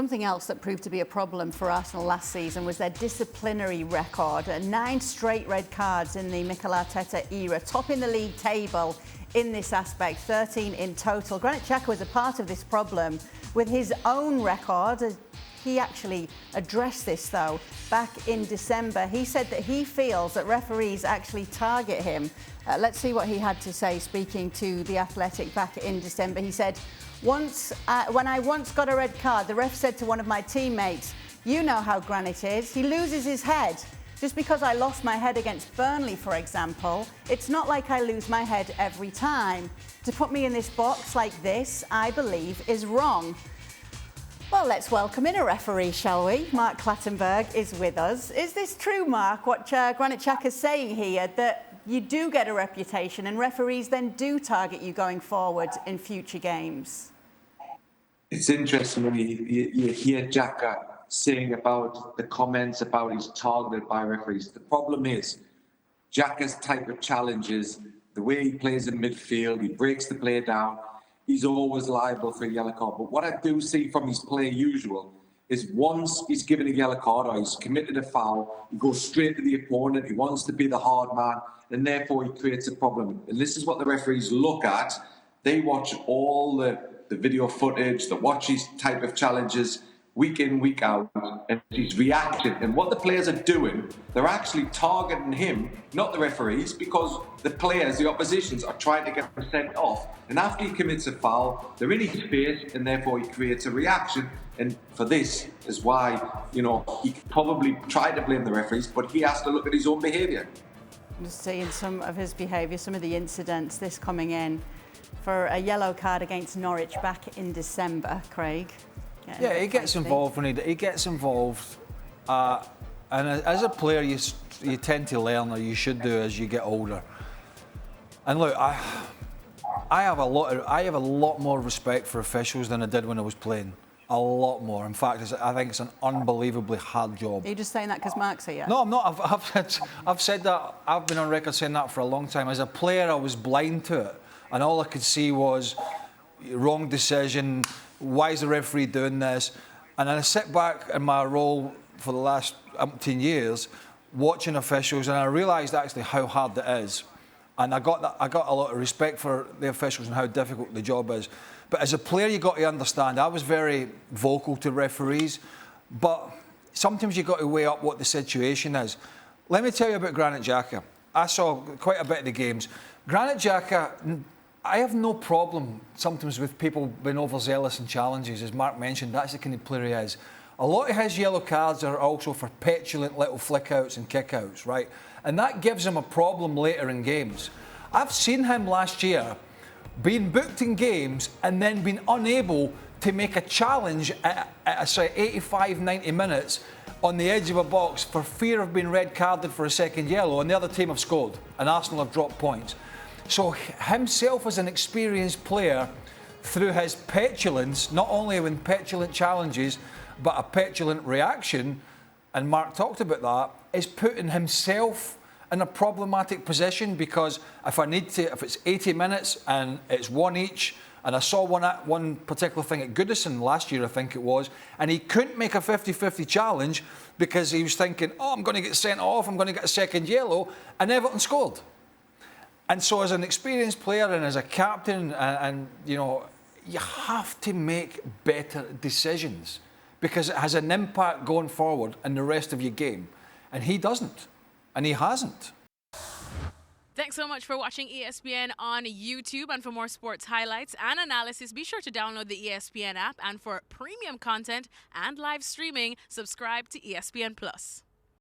Something else that proved to be a problem for Arsenal last season was their disciplinary record. 9 straight red cards in the Mikel Arteta era, topping the league table in this aspect, 13 in total. Granit Xhaka was a part of this problem with his own record. He actually addressed this, though, back in December. He said that he feels that referees actually target him. Let's see what he had to say speaking to The Athletic back in December. He said, when I once got a red card, the ref said to one of my teammates, "You know how Granit is. He loses his head." Just because I lost my head against Burnley, for example, it's not like I lose my head every time. To put me in this box like this, I believe, is wrong. Well, let's welcome in a referee, shall we? Mark Clattenburg is with us. Is this true, Mark, what Granit Xhaka is saying here, that you do get a reputation and referees then do target you going forward in future games? It's interesting when you hear Xhaka saying about the comments about he's targeted by referees. The problem is Xhaka's type of challenges, the way he plays in midfield, he breaks the play down, he's always liable for a yellow card. But what I do see from his play usual is once he's given a yellow card or he's committed a foul, he goes straight to the opponent, he wants to be the hard man, and therefore he creates a problem. And this is what the referees look at. They watch all the video footage, they watch his type of challenges week in, week out, and he's reacting. And what the players are doing, they're actually targeting him, not the referees, because the players, the oppositions, are trying to get him sent off. And after he commits a foul, they're in his face, and therefore he creates a reaction. And for this is why, he probably tried to blame the referees, but he has to look at his own behaviour. Just seeing some of his behaviour, some of the incidents, this coming in for a yellow card against Norwich back in December, Craig. Yeah, he gets involved when he gets involved, and as a player, you tend to learn, or you should do, as you get older. And look, I have a lot more respect for officials than I did when I was playing. A lot more. In fact, I think it's an unbelievably hard job. Are you just saying that because Mark's here? No, I'm not. I've said that. I've been on record saying that for a long time. As a player, I was blind to it, and all I could see was wrong decision. Why is the referee doing this? And then I sit back in my role for the last 10 years, watching officials, and I realised actually how hard it is. And I got a lot of respect for the officials and how difficult the job is. But as a player, you've got to understand, I was very vocal to referees, but sometimes you've got to weigh up what the situation is. Let me tell you about Granit Xhaka. I saw quite a bit of the games. Granit Xhaka, I have no problem sometimes with people being overzealous in challenges. As Mark mentioned, that's the kind of player he is. A lot of his yellow cards are also for petulant little flick-outs and kick-outs, right? And that gives him a problem later in games. I've seen him last year being booked in games and then being unable to make a challenge at say 85, 90 minutes on the edge of a box for fear of being red carded for a second yellow, and the other team have scored and Arsenal have dropped points. So himself as an experienced player, through his petulance, not only with petulant challenges, but a petulant reaction, and Mark talked about that, is putting himself in a problematic position, because if it's 80 minutes and it's one each, and I saw one particular thing at Goodison last year, I think it was, and he couldn't make a 50-50 challenge because he was thinking, oh, I'm going to get sent off, I'm going to get a second yellow, and Everton scored. And so as an experienced player and as a captain, and you have to make better decisions, because it has an impact going forward in the rest of your game. And he doesn't. And he hasn't. Thanks so much for watching ESPN on YouTube. And for more sports highlights and analysis, be sure to download the ESPN app. And for premium content and live streaming, subscribe to ESPN Plus.